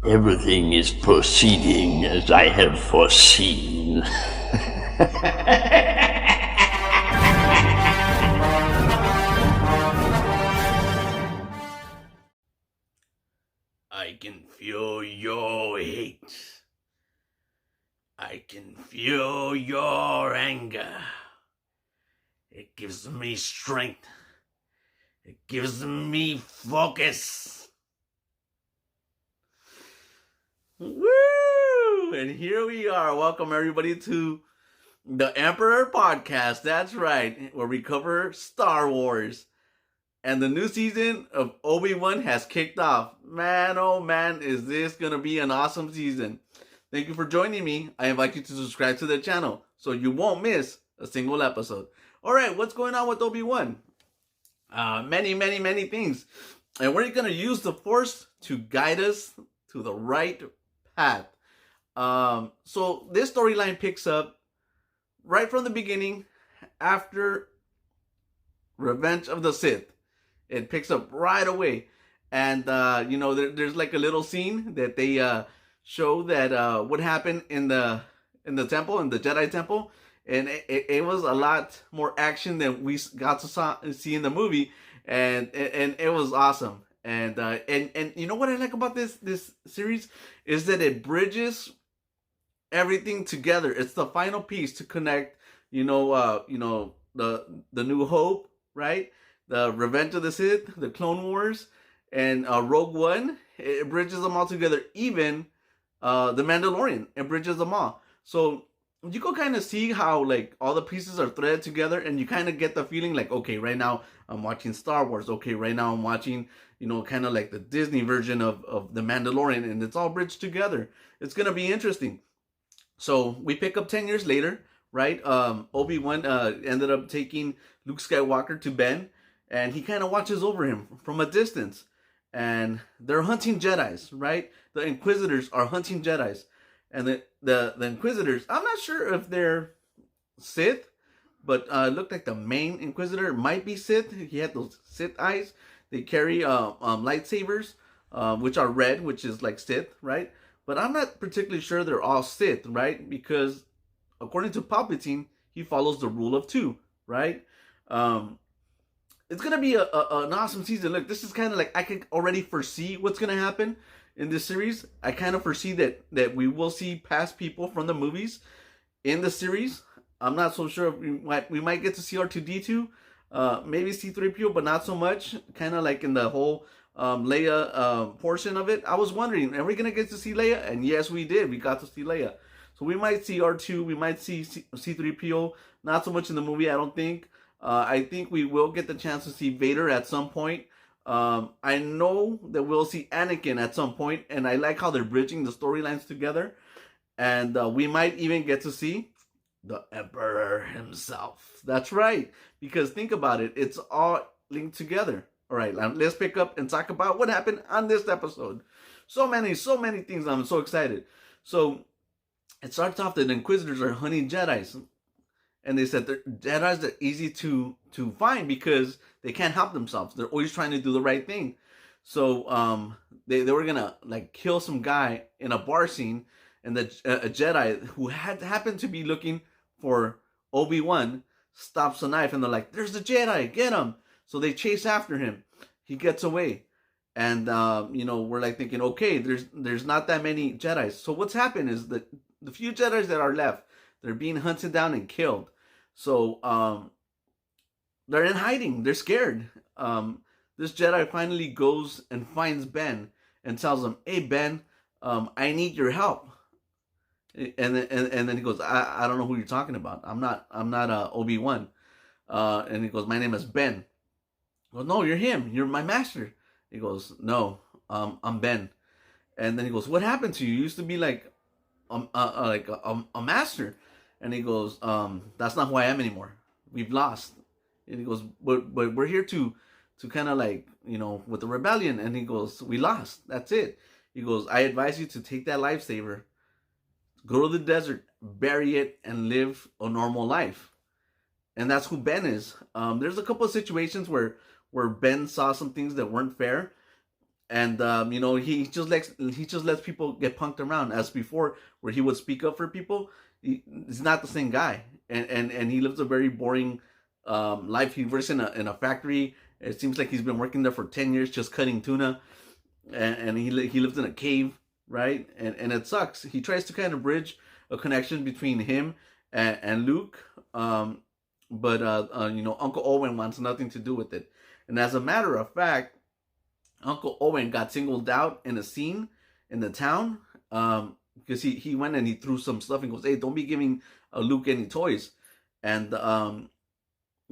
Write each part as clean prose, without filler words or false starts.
Everything is proceeding as I have foreseen. I can feel your hate. I can feel your anger. It gives me strength. It gives me focus. Woo! And here we are. Welcome everybody to the Emperor Podcast. That's right, where we cover Star Wars. And the new season of Obi-Wan has kicked off. Man, oh man, is this going to be an awesome season. Thank you for joining me. I invite you to subscribe to the channel so you won't miss a single episode. Alright, what's going on with Obi-Wan? Many things. And we're going to use the Force to guide us to the right path. So this storyline picks up right from the beginning after Revenge of the Sith. It picks up right away. And, there's like a little scene that they show that what happened in the temple, in the Jedi temple. And it was a lot more action than we got to see in the movie. And it was awesome. And you know what I like about this series is that it bridges everything together. It's the final piece to connect, the New Hope, right? The Revenge of the Sith, the Clone Wars, and Rogue One. It bridges them all together. Even the Mandalorian, it bridges them all. So you can kind of see how like all the pieces are threaded together, and you kind of get the feeling like, okay, right now I'm watching Star Wars. Okay, right now I'm watching, kind of like the Disney version of the Mandalorian, and it's all bridged together. It's gonna be interesting. So we pick up 10 years later, right? Obi-Wan ended up taking Luke Skywalker to Ben, and he kind of watches over him from a distance. And they're hunting Jedis, right? The Inquisitors are hunting Jedis. And the Inquisitors, I'm not sure if they're Sith, but it looked like the main Inquisitor might be Sith. He had those Sith eyes. They carry lightsabers, which are red, which is like Sith, right? But I'm not particularly sure they're all Sith, right? Because according to Palpatine, he follows the rule of two, right? It's going to be an awesome season. Look, this is kind of like, I can already foresee what's going to happen in this series. I kind of foresee that we will see past people from the movies in the series. I'm not so sure if we might get to see R2-D2, maybe C-3PO, but not so much. Kind of like in the whole Leia portion of it. I was wondering, are we going to get to see Leia? And yes, we did. We got to see Leia. So we might see R2, we might see C-3PO, not so much in the movie, I don't think. I think we will get the chance to see Vader at some point. I know that we'll see Anakin at some point, and I like how they're bridging the storylines together. And we might even get to see the Emperor himself. That's right, because think about it, it's all linked together. All right, let's pick up and talk about what happened on this episode. So many things. I'm so excited. So it starts off that the Inquisitors are hunting Jedis. And they said Jedi's are easy to find because they can't help themselves. They're always trying to do the right thing. So they were gonna like kill some guy in a bar scene, and a Jedi who happened to be looking for Obi-Wan stops a knife, and they're like, "There's the Jedi, get him!" So they chase after him. He gets away, and we're like thinking, okay, there's not that many Jedis. So what's happened is that the few Jedis that are left, they're being hunted down and killed. So they're in hiding. They're scared. This Jedi finally goes and finds Ben and tells him, "Hey Ben, I need your help." And then he goes, "I don't know who you're talking about. I'm not Obi-Wan." And he goes, "My name is Ben." He goes, "No, you're him. You're my master." He goes, "No, I'm Ben." And then he goes, "What happened to you? You used to be like a master." And he goes, "That's not who I am anymore. We've lost." And he goes, but we're here to kind of like, with the rebellion." And he goes, "We lost. That's it." He goes, "I advise you to take that lifesaver, go to the desert, bury it, and live a normal life." And that's who Ben is. There's a couple of situations where Ben saw some things that weren't fair, And he just lets people get punked around as before, where he would speak up for people. He's not the same guy, and he lives a very boring life. He works in a factory. It seems like he's been working there for 10 years just cutting tuna, and he lives in a cave, right? And it sucks. He tries to kind of bridge a connection between him and Luke, but Uncle Owen wants nothing to do with it. And as a matter of fact, Uncle Owen got singled out in a scene in the town, because he went and he threw some stuff and goes, "Hey, don't be giving Luke any toys." And the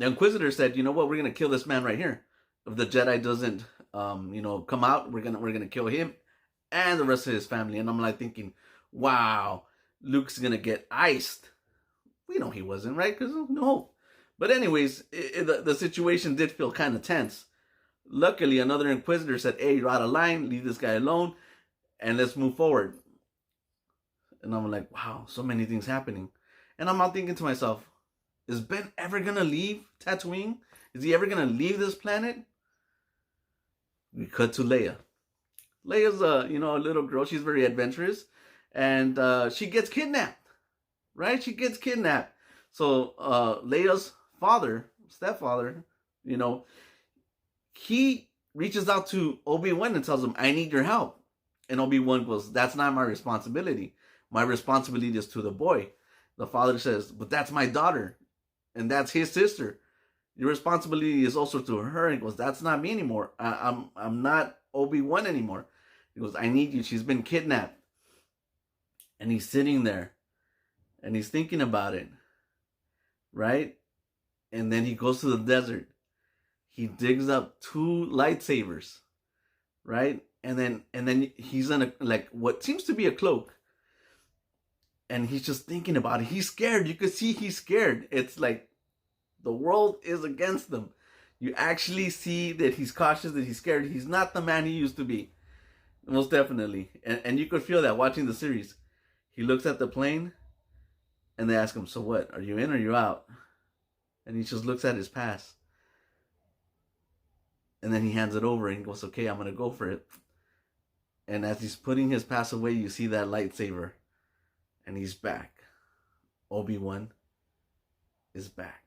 Inquisitor said, "You know what? We're gonna kill this man right here. If the Jedi doesn't, come out, we're gonna kill him and the rest of his family." And I'm like thinking, "Wow, Luke's gonna get iced." We know he wasn't, right? Because no. But anyways, the situation did feel kind of tense. Luckily, another Inquisitor said, "Hey, you're out of line. Leave this guy alone, and let's move forward." And I'm like, wow, so many things happening. And I'm out thinking to myself, is Ben ever going to leave Tatooine? Is he ever going to leave this planet? We cut to Leia. Leia's a little girl. She's very adventurous. And she gets kidnapped, right? She gets kidnapped. So Leia's stepfather, he reaches out to Obi-Wan and tells him, "I need your help." And Obi-Wan goes, "That's not my responsibility. My responsibility is to the boy." The father says, "But that's my daughter, and that's his sister. Your responsibility is also to her." And he goes, "That's not me anymore. I'm not Obi-Wan anymore." He goes, "I need you. She's been kidnapped." And he's sitting there, and he's thinking about it, right? And then he goes to the desert. He digs up 2 lightsabers, right? And then he's in what seems to be a cloak. And he's just thinking about it. He's scared. You could see he's scared. It's like the world is against them. You actually see that he's cautious, that he's scared. He's not the man he used to be. Most definitely. And you could feel that watching the series. He looks at the plane, and they ask him, "So what? Are you in or you out?" And he just looks at his pass. And then he hands it over and he goes, "Okay, I'm going to go for it." And as he's putting his pass away, you see that lightsaber. And he's back. Obi-Wan is back.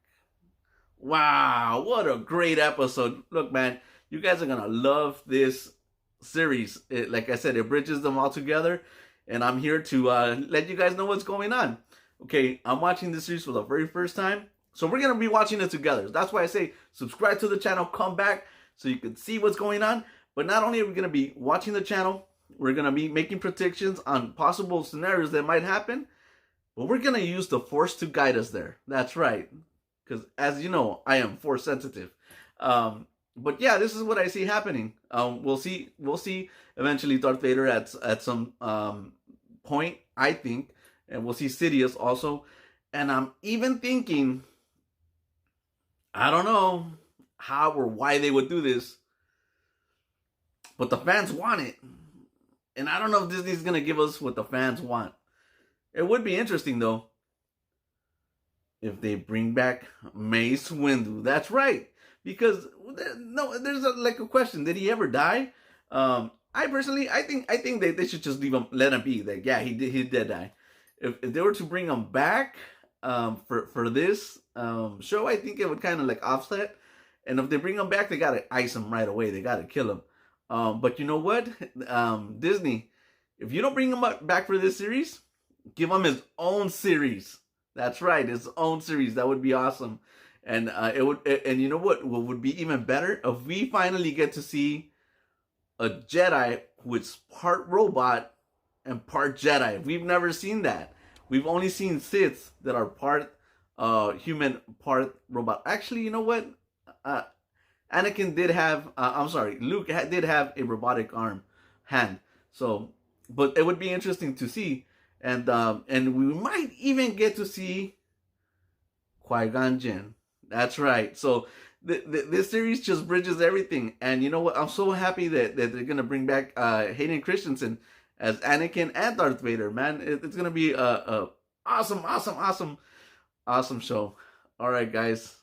Wow, what a great episode. Look, man, you guys are going to love this series. Like I said, it bridges them all together. And I'm here to let you guys know what's going on. Okay, I'm watching this series for the very first time. So we're going to be watching it together. That's why I say subscribe to the channel, come back, so you can see what's going on. But not only are we going to be watching the channel, we're going to be making predictions on possible scenarios that might happen. But we're going to use the Force to guide us there. That's right. Because as you know, I am Force sensitive. But yeah, this is what I see happening. We'll see eventually Darth Vader at some point, I think. And we'll see Sidious also. And I'm even thinking, I don't know how or why they would do this, but the fans want it. And I don't know if Disney's going to give us what the fans want. It would be interesting, though, if they bring back Mace Windu. That's right. Because, there's a question. Did he ever die? I think they should just let him be. Like, yeah, he did die. If they were to bring him back for this show, I think it would kind of like offset. And if they bring him back, they gotta ice him right away. They gotta kill him. But you know what, Disney, if you don't bring him back for this series, give him his own series. That's right, his own series. That would be awesome. And and you know what would be even better, if we finally get to see a Jedi who is part robot and part Jedi. We've never seen that. We've only seen Siths that are part human, part robot. Actually, you know what? Anakin did have, Luke did have a robotic hand. So, but it would be interesting to see. And we might even get to see Qui-Gon Jinn. That's right. So, this series just bridges everything. And you know what? I'm so happy that they're going to bring back Hayden Christensen as Anakin and Darth Vader, man. It's going to be a awesome show. All right, guys.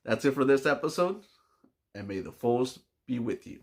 That's it for this episode. And may the Force be with you.